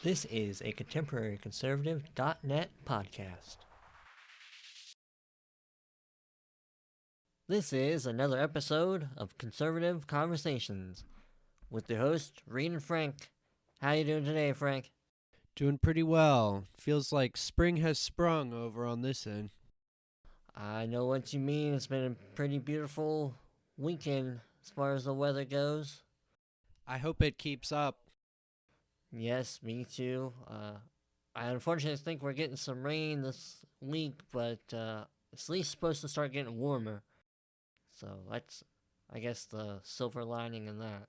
This is a contemporaryconservative.net podcast. This is another episode of Conservative Conversations with your host, Reid and Frank. How you doing today, Frank? Doing pretty well. Feels like spring has sprung over on this end. I know what you mean. It's been a pretty beautiful weekend as far as the weather goes. I hope it keeps up. Yes, me too. I unfortunately think we're getting some rain this week, but it's at least supposed to start getting warmer. So that's, I guess, the silver lining in that.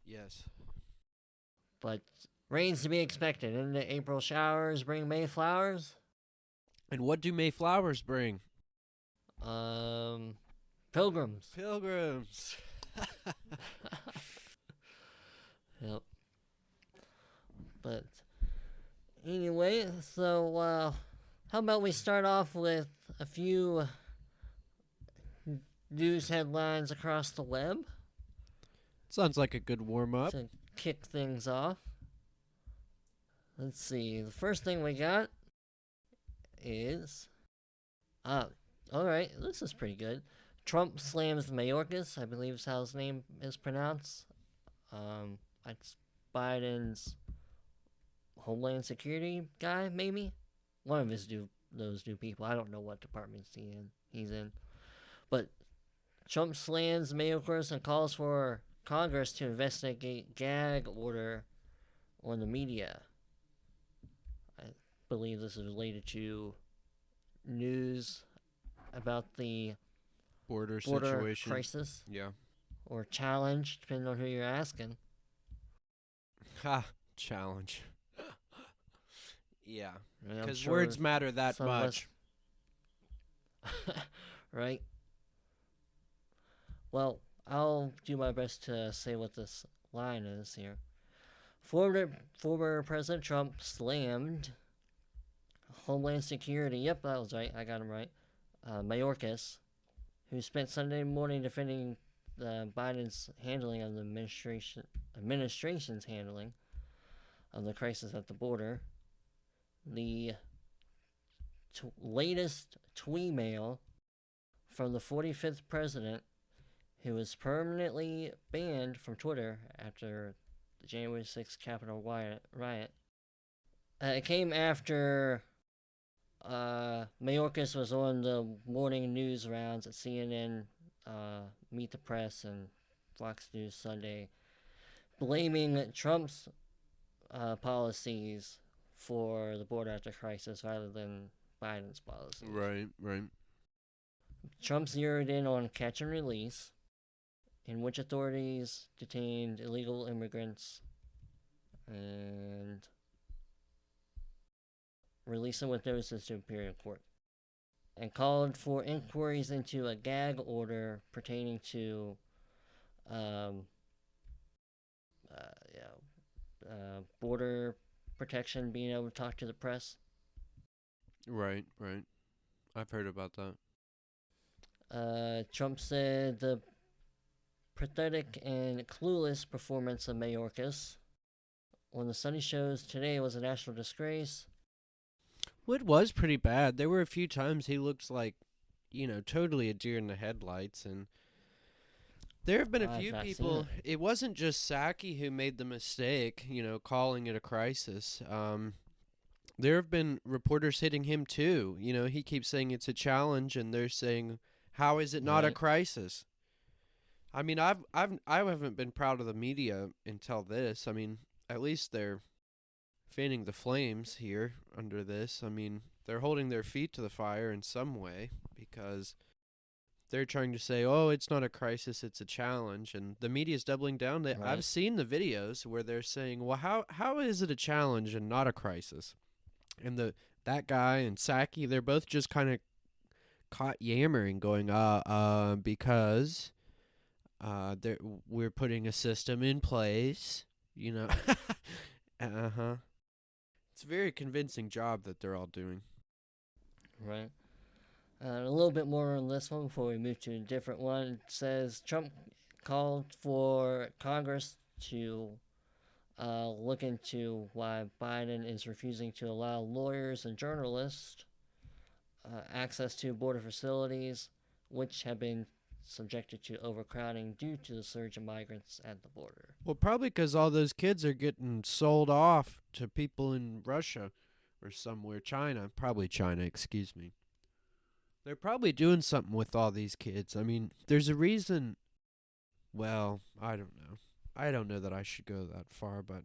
Yes. But rain's to be expected. Into April showers bring May flowers. And what do May flowers bring? Pilgrims. Pilgrims. Yep. But anyway, so how about we start off with a few news headlines across the web Sounds like a good warm-up. to kick things off. Let's see. The first thing we got is alright, this is pretty good. Trump slams Mayorkas, I believe is how his name is pronounced. That's Biden's Homeland Security guy, maybe? One of those new people. I don't know what departments he's in. But Trump slams Mayorkas and calls for Congress to investigate gag order on the media. I believe this is related to news about the Border border situation. crisis Yeah. or challenge, depending on who you're asking. Ha. Challenge. Yeah. And I'm Because sure words matter that some of us- much. Right? Well, I'll do my best to say what this line is here. Former President Trump slammed Homeland Security. Yep, that was right. I got him right. Mayorkas, who spent Sunday morning defending Biden's handling of the administration's handling of the crisis at the border. The latest tweemail from the 45th president, who was permanently banned from Twitter after the January 6th Capitol riot. It came after Mayorkas was on the morning news rounds at CNN, Meet the Press, and Fox News Sunday, blaming Trump's policies for the border after crisis rather than Biden's policies. Right. Trump zeroed in on catch and release, in which authorities detained illegal immigrants and released them with notices to appear in court, and called for inquiries into a gag order pertaining to border protection, being able to talk to the press. Right. I've heard about that. Trump said the pathetic and clueless performance of Mayorkas on the Sunday shows today was a national disgrace. Well, it was pretty bad. There were a few times he looked like, totally a deer in the headlights. And there have been a I've few not seen people. It wasn't just Psaki who made the mistake, calling it a crisis. There have been reporters hitting him too. He keeps saying it's a challenge, and they're saying, "How is it not a Right. crisis?" I mean, I haven't been proud of the media until this. I mean, at least they're fanning the flames here under this. I mean, they're holding their feet to the fire in some way because they're trying to say, "Oh, it's not a crisis, it's a challenge," and the media's doubling down. Right. I've seen the videos where they're saying, "Well, how is it a challenge and not a crisis?" And that guy and Psaki, they're both just kind of caught yammering, going, because we're putting a system in place, uh-huh. It's a very convincing job that they're all doing. Right. A little bit more on this one before we move to a different one. It says Trump called for Congress to look into why Biden is refusing to allow lawyers and journalists access to border facilities, which have been subjected to overcrowding due to the surge of migrants at the border. Well, probably because all those kids are getting sold off to people in Russia or somewhere. Probably China, excuse me. They're probably doing something with all these kids. I mean, there's a reason. Well, I don't know. I don't know that I should go that far, but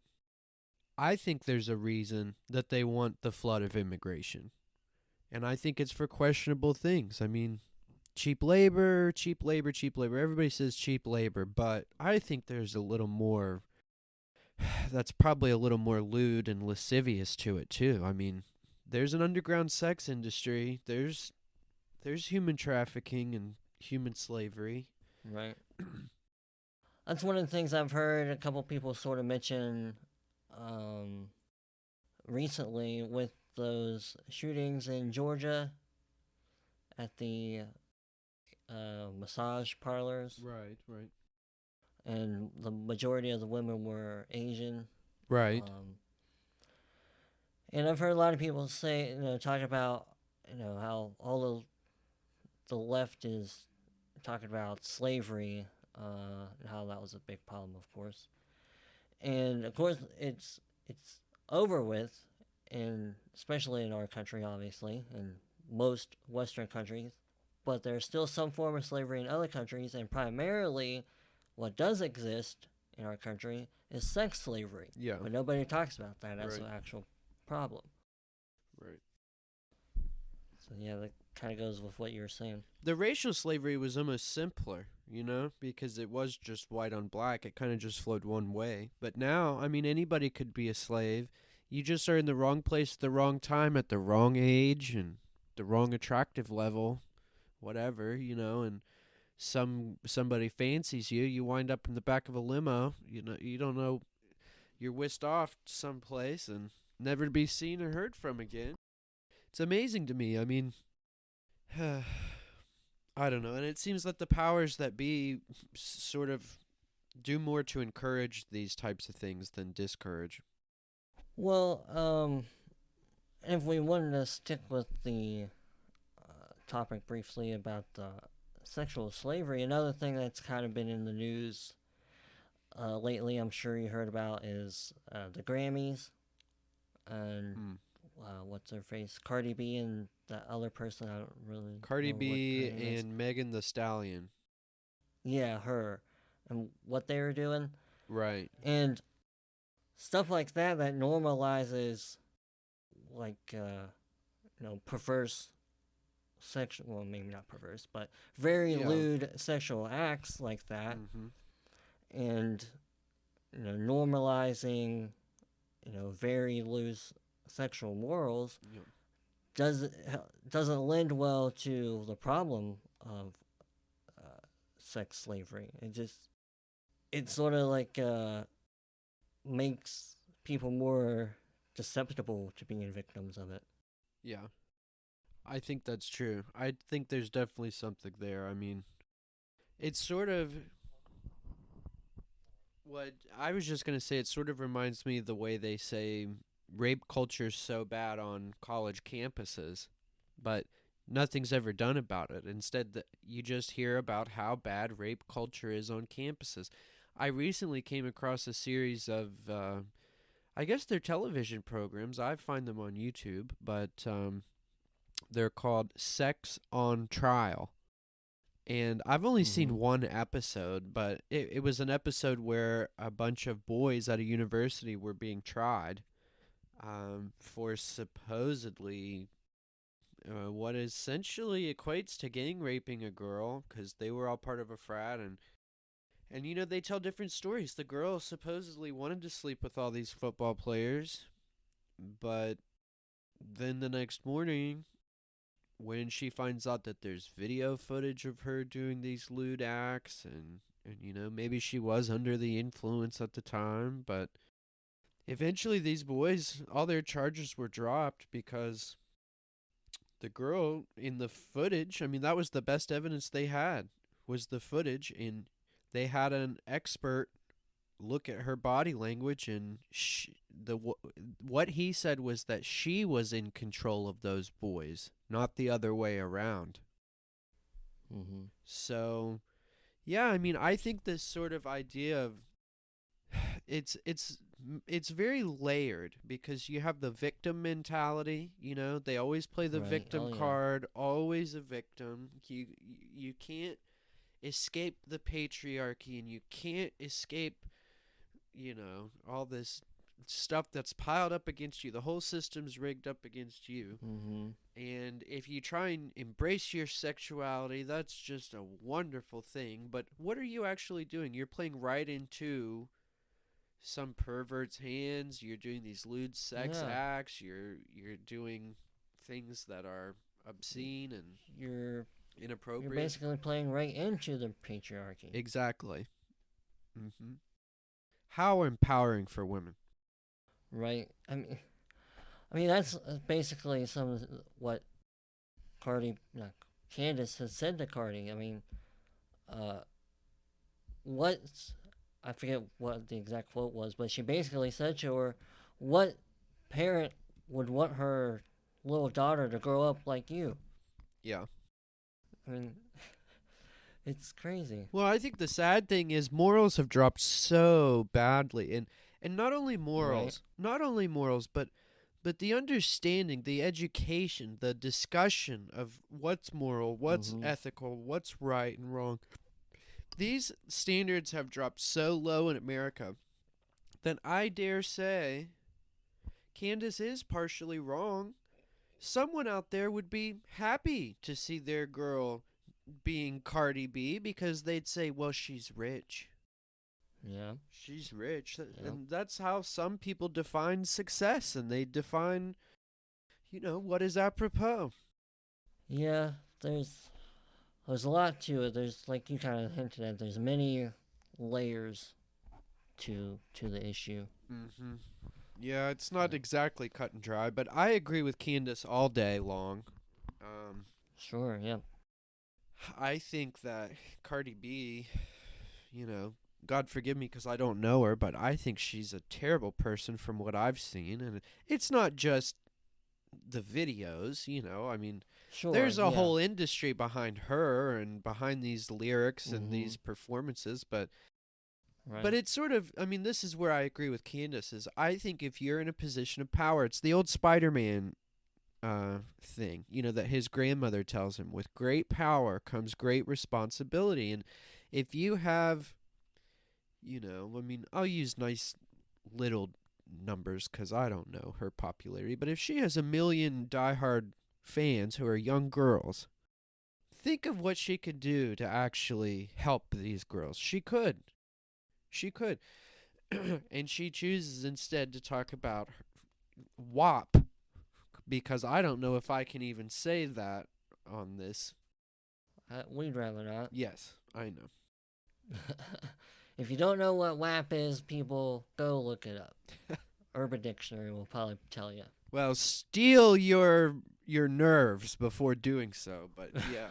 I think there's a reason that they want the flood of immigration. And I think it's for questionable things. I mean, cheap labor, cheap labor, cheap labor. Everybody says cheap labor, but I think there's a little more. That's probably a little more lewd and lascivious to it too. I mean, there's an underground sex industry. There's human trafficking and human slavery. Right. That's one of the things I've heard a couple people sort of mention recently with those shootings in Georgia at the massage parlors. Right, right. And the majority of the women were Asian. Right. And I've heard a lot of people say, talk about, how all the left is talking about slavery, and how that was a big problem, of course. And of course, it's over with, and especially in our country, obviously, and most Western countries. But there's still some form of slavery in other countries, and primarily, what does exist in our country is sex slavery. Yeah. But nobody talks about that as Right. an actual problem. Right. So yeah, that kind of goes with what you were saying. The racial slavery was almost simpler, because it was just white on black. It kind of just flowed one way. But now, I mean, anybody could be a slave. You just are in the wrong place at the wrong time at the wrong age and the wrong attractive level, whatever, and somebody fancies you, you wind up in the back of a limo, you don't know, you're whisked off someplace and never to be seen or heard from again. It's amazing to me. I mean, I don't know, and it seems that the powers that be sort of do more to encourage these types of things than discourage. Well, if we wanted to stick with the topic briefly about sexual slavery, another thing that's kind of been in the news lately, I'm sure you heard about, is the Grammys. And what's her face? Cardi B and that other person, I don't really Cardi know B what her name is. and Megan Thee Stallion. Yeah, her. And what they were doing. Right. And stuff like that normalizes, like, perverse sexual, well, maybe not perverse, but very lewd sexual acts like that. Mm-hmm. And, normalizing, very loose sexual morals doesn't lend well to the problem of sex slavery. It sort of like makes people more susceptible to being victims of it. Yeah. I think that's true. I think there's definitely something there. I mean, it's sort of what I was just going to say. It sort of reminds me of the way they say rape culture is so bad on college campuses, but nothing's ever done about it. Instead, you just hear about how bad rape culture is on campuses. I recently came across a series of, I guess they're television programs. I find them on YouTube, but they're called Sex on Trial. And I've only seen one episode, but it was an episode where a bunch of boys at a university were being tried for supposedly what essentially equates to gang raping a girl, because they were all part of a frat. And they tell different stories. The girl supposedly wanted to sleep with all these football players, but then the next morning, when she finds out that there's video footage of her doing these lewd acts, and maybe she was under the influence at the time, but eventually these boys, all their charges were dropped because the girl in the footage, I mean, that was the best evidence they had, was the footage, and they had an expert look at her body language, and what he said was that she was in control of those boys, not the other way around. Mm-hmm. So, yeah, I mean, I think this sort of idea of it's it's it's very layered because you have the victim mentality, they always play the Right. victim Oh yeah. card, always a victim. You can't escape the patriarchy, and you can't escape, all this stuff that's piled up against you. The whole system's rigged up against you. Mm-hmm. And if you try and embrace your sexuality, that's just a wonderful thing. But what are you actually doing? You're playing right into some pervert's hands. You're doing these lewd sex Yeah. acts. You're doing things that are obscene and You're you're inappropriate. basically playing right into the patriarchy. Exactly. How empowering for women. Right. I mean that's basically some of what Cardi, no, Candace has said to Cardi. I mean, uh, what I forget what the exact quote was, but she basically said to her, "What parent would want her little daughter to grow up like you?" Yeah. I mean, it's crazy. Well, I think the sad thing is morals have dropped so badly, and Right. not only morals, but the understanding, the education, the discussion of what's moral, what's Mm-hmm. ethical, what's right and wrong. These standards have dropped so low in America that I dare say Candace is partially wrong. Someone out there would be happy to see their girl being Cardi B because they'd say, well, she's rich. Yeah. She's rich. Yep. And that's how some people define success, and they define, what is apropos. Yeah. There's a lot to it. There's like you kind of hinted at. There's many layers to the issue. Mm-hmm. Yeah, it's Yeah. not exactly cut and dry, but I agree with Candace all day long. Um, Sure. Yeah. I think that Cardi B, God forgive me because I don't know her, but I think she's a terrible person from what I've seen. And it's not just the videos, I mean, Sure. there's a Yeah. whole industry behind her and behind these lyrics and Mm-hmm. these performances, but Right. it's sort of, I mean, this is where I agree with Candace is I think if you're in a position of power, it's the old Spider-Man thing, that his grandmother tells him, with great power comes great responsibility. And if you have, I mean, I'll use nice little numbers because I don't know her popularity, but if she has 1 million diehard fans who are young girls, think of what she could do to actually help these girls. She could. She could. And she chooses instead to talk about WAP because I don't know if I can even say that on this. We'd rather not. Yes, I know. If you don't know what WAP is, people go look it up. Urban Dictionary will probably tell you. Well, steel your nerves before doing so, but yeah.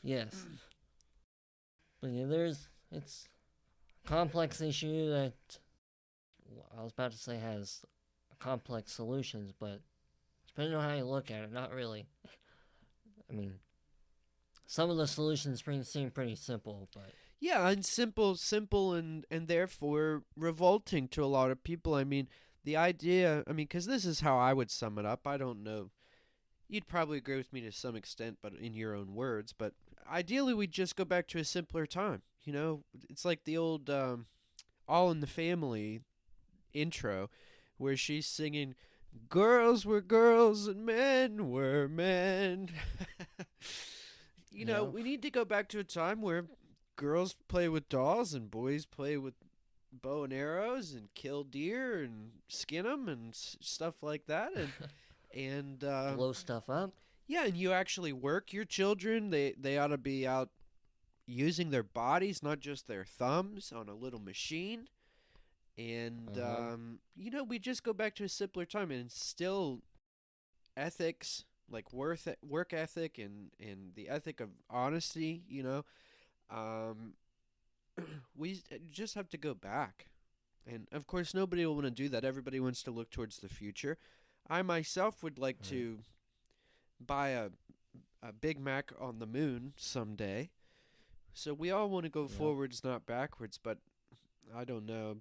Yes, but yeah, it's a complex issue that I was about to say has complex solutions, but depending on how you look at it, not really. I mean, some of the solutions seem pretty simple, but Yeah, and simple and therefore revolting to a lot of people. I mean, the idea, I mean, cuz this is how I would sum it up. I don't know. You'd probably agree with me to some extent, but in your own words, but ideally we'd just go back to a simpler time. It's like the old All in the Family intro where she's singing girls were girls and men were men. yeah, We need to go back to a time where girls play with dolls and boys play with bow and arrows and kill deer and skin them and stuff like that. And blow stuff up. yeah, and you actually work your children. They ought to be out using their bodies, not just their thumbs, on a little machine. And Uh huh. we just go back to a simpler time and instill ethics like work ethic and the ethic of honesty. Um, we just have to go back. And of course, nobody will want to do that. Everybody wants to look towards the future. I myself would like Right. to buy a Big Mac on the moon someday. So we all want to go Yep. forwards, not backwards, but I don't know.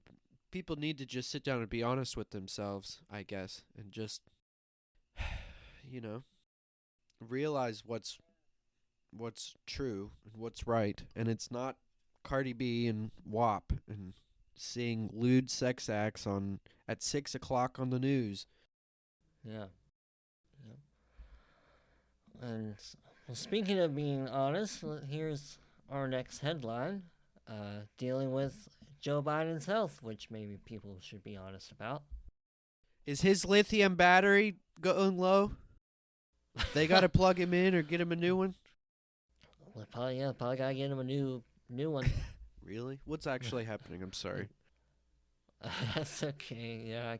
People need to just sit down and be honest with themselves, I guess, and just, you know, realize what's true and what's right, and it's not Cardi B and WAP and seeing lewd sex acts on at 6 o'clock on the news. Yeah. Yep. And well, speaking of being honest, here's our next headline, dealing with Joe Biden's health, which maybe people should be honest about. Is his lithium battery going low? They got to plug him in or get him a new one? Well, probably gotta get him a new one. Really? What's actually happening? I'm sorry. That's okay.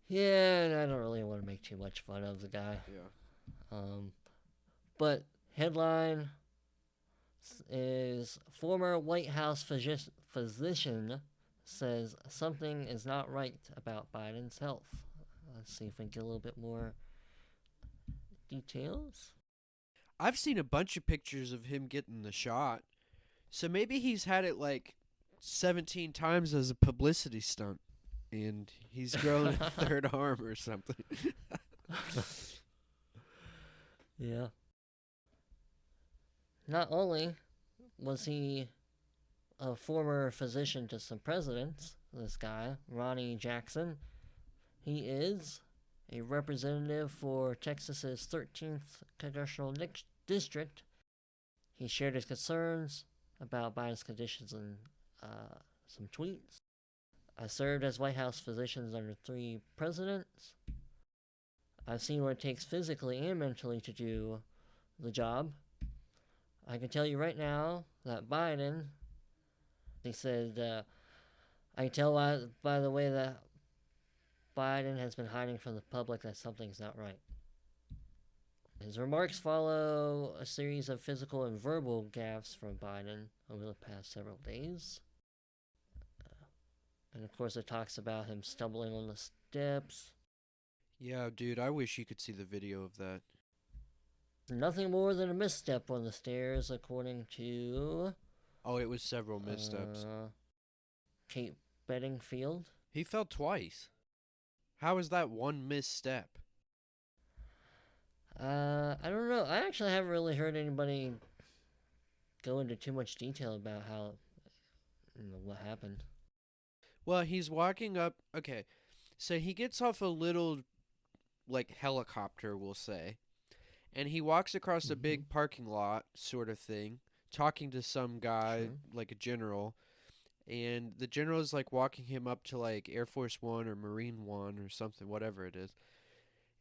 Yeah, I don't really want to make too much fun of the guy. Yeah. But headline is former White House physician says something is not right about Biden's health. Let's see if we can get a little bit more details. I've seen a bunch of pictures of him getting the shot. So maybe he's had it like 17 times as a publicity stunt. And he's grown a third arm or something. Yeah. Not only was he a former physician to some presidents, this guy, Ronnie Jackson, he is a representative for Texas's 13th congressional district. He shared his concerns about Biden's conditions in some tweets. I served as White House physicians under 3 presidents. I've seen what it takes physically and mentally to do the job. I can tell you right now that Biden, he said, I can tell by the way that Biden has been hiding from the public that something's not right. His remarks follow a series of physical and verbal gaffes from Biden over the past several days. And of course, it talks about him stumbling on the steps. Yeah, dude, I wish you could see the video of that. Nothing more than a misstep on the stairs, according to Oh, it was several missteps. Kate Bedingfield. He fell twice. How is that one misstep? I don't know. I actually haven't really heard anybody go into too much detail about how, what happened. Well, he's walking up. Okay, so he gets off a little, like, helicopter, we'll say, and he walks across a big parking lot sort of thing, talking to some guy, like a general, and the general is, like, walking him up to, like, Air Force One or Marine One or something, whatever it is.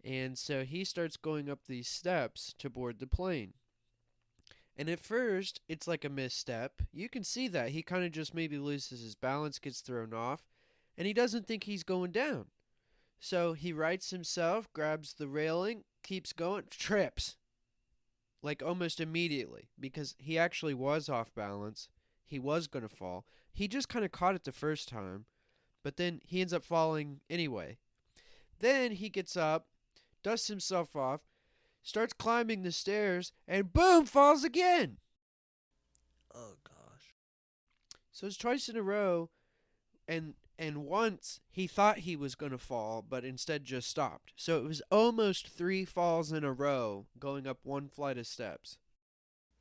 And so he starts going up these steps to board the plane. And at first, it's like a misstep. You can see that. He kind of just maybe loses his balance, gets thrown off, and he doesn't think he's going down. So he rights himself, grabs the railing, keeps going, trips. Like almost immediately, because he actually was off balance. He was going to fall. He just kind of caught it the first time, but then he ends up falling anyway. Then he gets up, dusts himself off, starts climbing the stairs, and boom, falls again. Oh, gosh. So it's twice in a row, and once he thought he was going to fall, but instead just stopped. So it was almost 3 falls in a row, going up 1 flight of steps.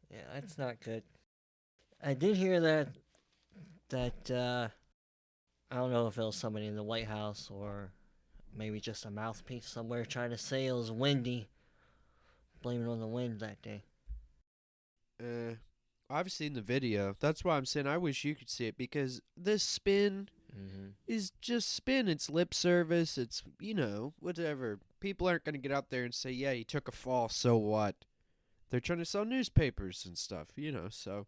Yeah, that's not good. I did hear that I don't know if it was somebody in the White House or maybe just a mouthpiece somewhere trying to say it was windy. Blame it on the wind that day. I've seen the video. That's why I'm saying I wish you could see it, because this spin is just spin. It's lip service. It's, whatever. People aren't going to get out there and say, yeah, he took a fall, so what? They're trying to sell newspapers and stuff, so.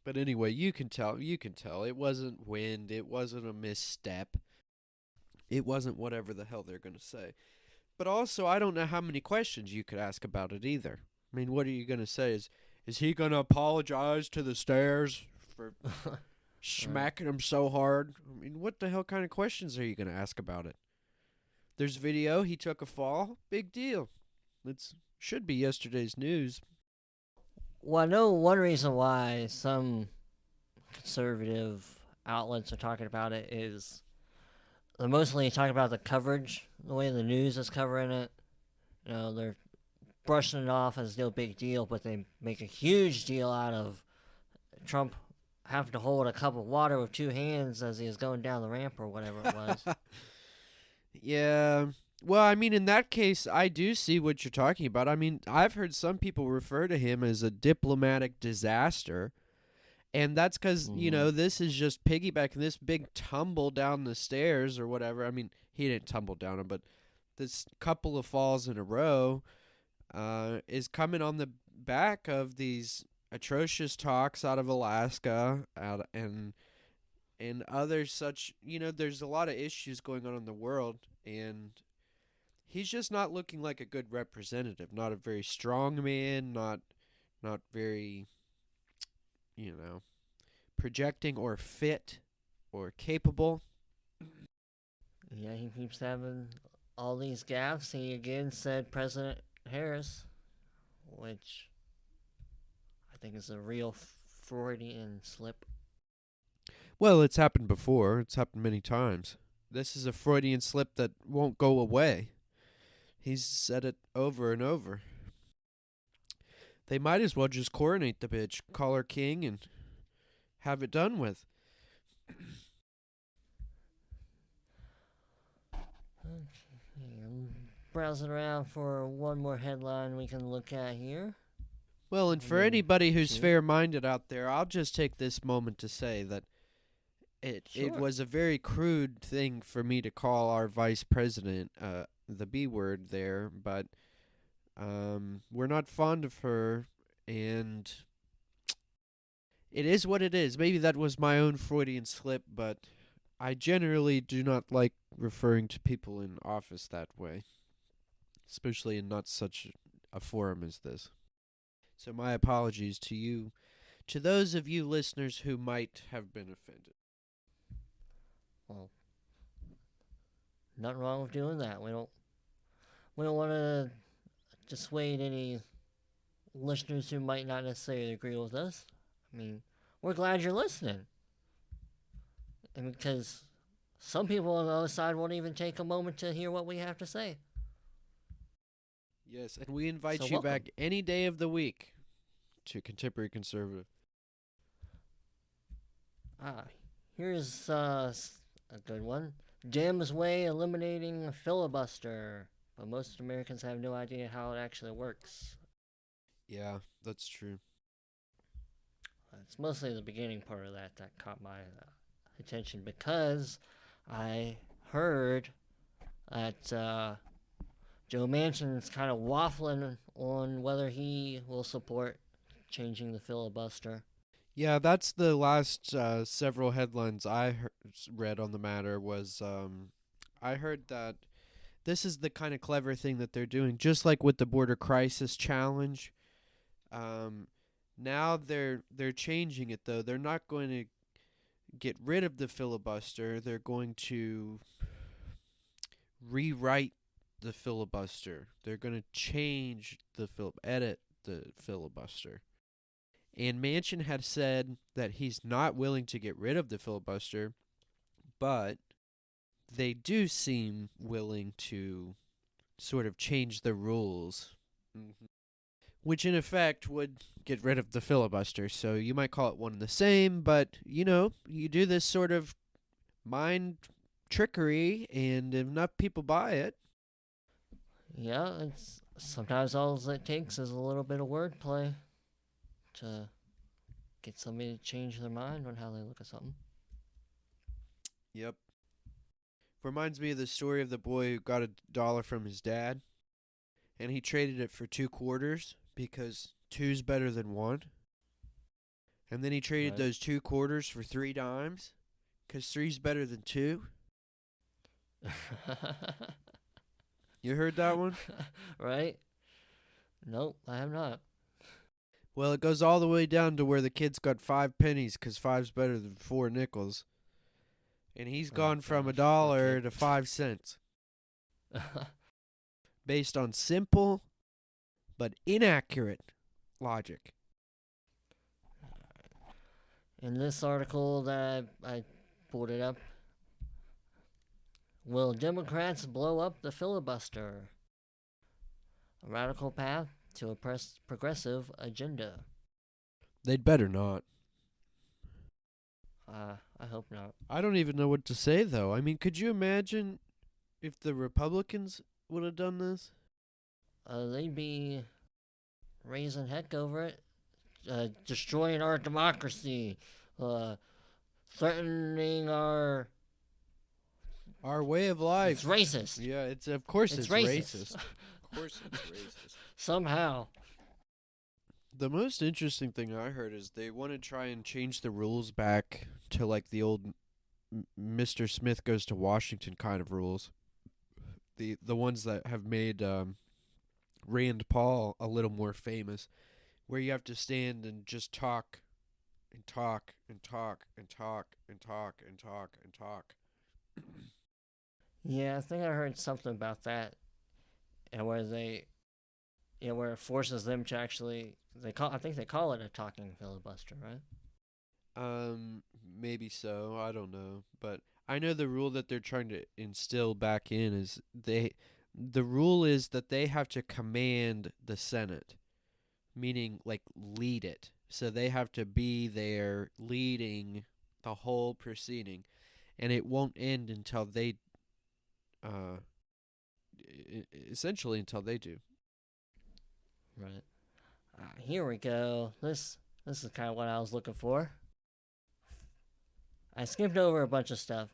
But anyway, you can tell. It wasn't wind. It wasn't a misstep. It wasn't whatever the hell they're going to say. But also, I don't know how many questions you could ask about it either. I mean, what are you going to say? Is he going to apologize to the stairs for smacking him so hard. I mean, what the hell kind of questions are you going to ask about it? There's video. He took a fall. Big deal. It should be yesterday's news. Well, I know one reason why some conservative outlets are talking about it is they're mostly talking about the coverage, the way the news is covering it. They're brushing it off as no big deal, but they make a huge deal out of Trump having to hold a cup of water with two hands as he was going down the ramp or whatever it was. Yeah. Well, I mean, in that case, I do see what you're talking about. I mean, I've heard some people refer to him as a diplomatic disaster. And that's because, this is just piggybacking this big tumble down the stairs or whatever. I mean, he didn't tumble down them, but this couple of falls in a row is coming on the back of these atrocious talks out of Alaska and other such, there's a lot of issues going on in the world, and he's just not looking like a good representative. Not a very strong man, not very, projecting or fit or capable. Yeah, he keeps having all these gaffes. He again said President Harris, which I think is a real Freudian slip. Well, it's happened before. It's happened many times. This is a Freudian slip that won't go away. He's said it over and over. They might as well just coronate the bitch, call her king, and have it done with. I'm browsing around for one more headline we can look at here. Well, and for anybody who's fair-minded out there, I'll just take this moment to say that it was a very crude thing for me to call our vice president the B word there, but we're not fond of her, and it is what it is. Maybe that was my own Freudian slip, but I generally do not like referring to people in office that way, especially in not such a forum as this. So my apologies to you, to those of you listeners who might have been offended. Well, nothing wrong with doing that. We don't want to dissuade any listeners who might not necessarily agree with us. I mean, we're glad you're listening. And because some people on the other side won't even take a moment to hear what we have to say. Yes, and we invite you back any day of the week to Contemporary Conservative. Here's a good one. Dems weigh eliminating a filibuster, but most Americans have no idea how it actually works. Yeah, that's true. It's mostly the beginning part of that caught my attention, because I heard that Joe Manchin's kind of waffling on whether he will support changing the filibuster. Yeah, that's the last several headlines I read on the matter was I heard that this is the kind of clever thing that they're doing, just like with the border crisis challenge. Now they're changing it, though. They're not going to get rid of the filibuster. They're going to rewrite the filibuster. They're going to change the edit the filibuster. And Manchin had said that he's not willing to get rid of the filibuster, but they do seem willing to sort of change the rules, which in effect would get rid of the filibuster. So you might call it one and the same, but, you do this sort of mind trickery, and if enough people buy it. Yeah, it's sometimes all it takes is a little bit of wordplay to get somebody to change their mind on how they look at something. Yep. Reminds me of the story of the boy who got $1 from his dad, and he traded it for 2 quarters because 2's better than 1. And then he traded those 2 quarters for 3 dimes because 3's better than 2. You heard that one? Right? Nope, I have not. Well, it goes all the way down to where the kid's got 5 pennies because five's better than 4 nickels. And he's Oh gone from gosh, poor $1 kid. to 5 cents based on simple but inaccurate logic. In this article that I pulled it up, will Democrats blow up the filibuster? A radical path to a progressive agenda. They'd better not. I hope not. I don't even know what to say, though. I mean, could you imagine if the Republicans would have done this? They'd be raising heck over it, destroying our democracy, threatening our. Our way of life. It's racist. Yeah, of course it's racist. Of course it's racist. Somehow. The most interesting thing I heard is they want to try and change the rules back to like the old Mr. Smith Goes to Washington kind of rules. The ones that have made Rand Paul a little more famous, where you have to stand and just talk and talk and talk and talk and talk and talk and talk. Yeah, I think I heard something about that, and where where it forces them to actually. I think they call it a talking filibuster, right? Maybe so. I don't know, but I know the rule that they're trying to instill back in is the rule is that they have to command the Senate, meaning like lead it. So they have to be there leading the whole proceeding, and it won't end until they, essentially until they do. Right. Here we go. This is kind of what I was looking for. I skipped over a bunch of stuff,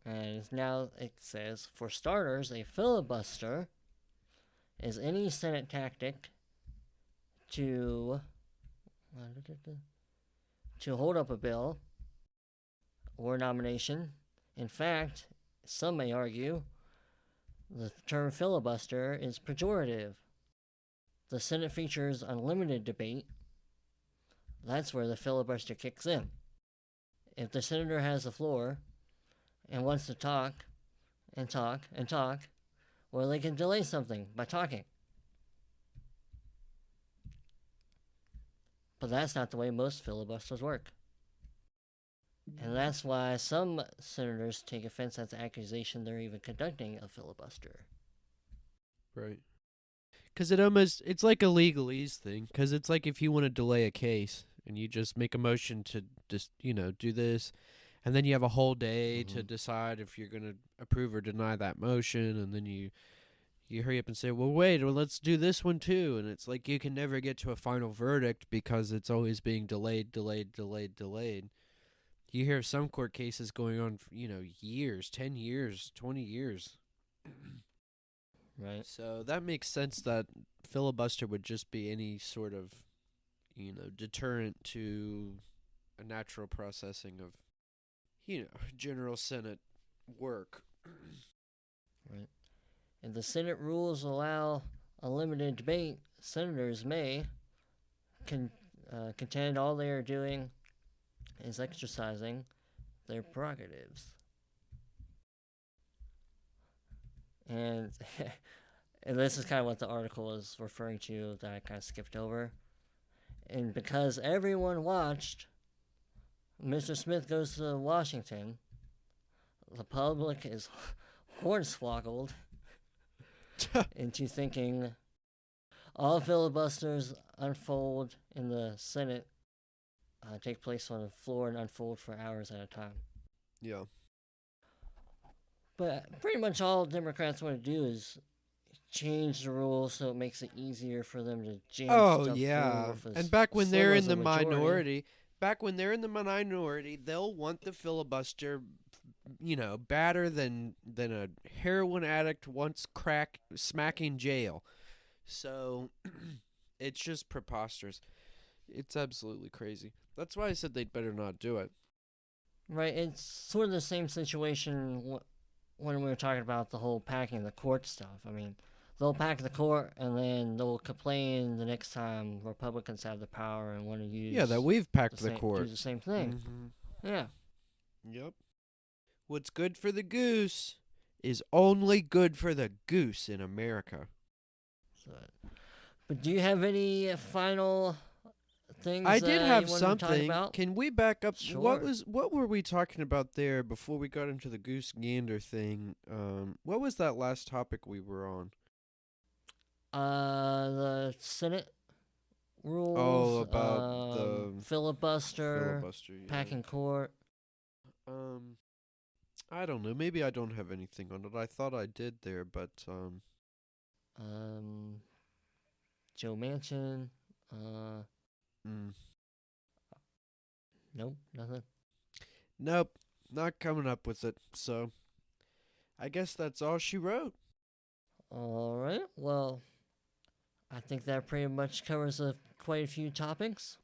and now it says, for starters, a filibuster is any Senate tactic to hold up a bill or nomination. In fact, some may argue the term filibuster is pejorative. The Senate features unlimited debate. That's where the filibuster kicks in. If the senator has the floor and wants to talk and talk and talk, well, they can delay something by talking. But that's not the way most filibusters work. And that's why some senators take offense at the accusation they're even conducting a filibuster. Right. Because it's like a legalese thing. Because it's like if you want to delay a case and you just make a motion to just, do this, and then you have a whole day to decide if you're going to approve or deny that motion, and then you hurry up and say, well, wait, let's do this one too. And it's like you can never get to a final verdict because it's always being delayed. You hear some court cases going on, years, 10 years, 20 years. Right. So that makes sense that filibuster would just be any sort of, deterrent to a natural processing of, General Senate work. Right. If the Senate rules allow unlimited debate, senators may contend all they are doing is exercising their prerogatives. And and this is kind of what the article is referring to that I kind of skipped over. And because everyone watched Mr. Smith Goes to Washington, the public is hornswoggled into thinking all filibusters unfold in the Senate take place on the floor and unfold for hours at a time. Yeah. But pretty much all Democrats want to do is change the rules so it makes it easier for them to jam stuff through. And back when they're in the minority, they'll want the filibuster, badder than a heroin addict wants crack smacking jail. So it's just preposterous. It's absolutely crazy. That's why I said they'd better not do it. Right, it's sort of the same situation when we were talking about the whole packing the court stuff. I mean, they'll pack the court, and then they'll complain the next time Republicans have the power and want to use Yeah, that we've packed the do court. the same thing. Mm-hmm. Yeah. Yep. What's good for the goose is only good for the goose in America. So, but do you have any final things? I did have you wanted something. to talk about? Can we back up? Sure. What were we talking about there before we got into the goose gander thing? What was that last topic we were on? The Senate rules. Oh, about the filibuster, yeah. packing court. I don't know. Maybe I don't have anything on it. I thought I did there, but Joe Manchin. Nope, nothing. Nope, not coming up with it. So, I guess that's all she wrote. All right. Well, I think that pretty much covers quite a few topics,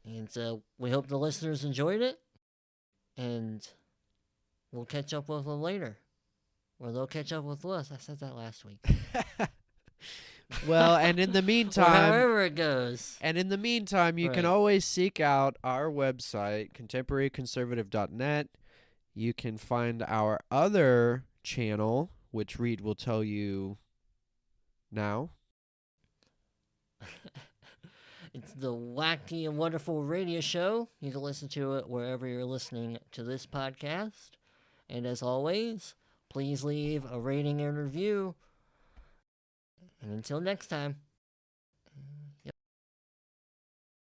and we hope the listeners enjoyed it. And we'll catch up with them later, or they'll catch up with us. I said that last week. Well, and in the meantime, however it goes. And in the meantime, you can always seek out our website, contempconserv.net. You can find our other channel, which Reid will tell you now. It's the Wacky and Wonderful Radio Show. You can listen to it wherever you're listening to this podcast. And as always, please leave a rating and review. And until next time.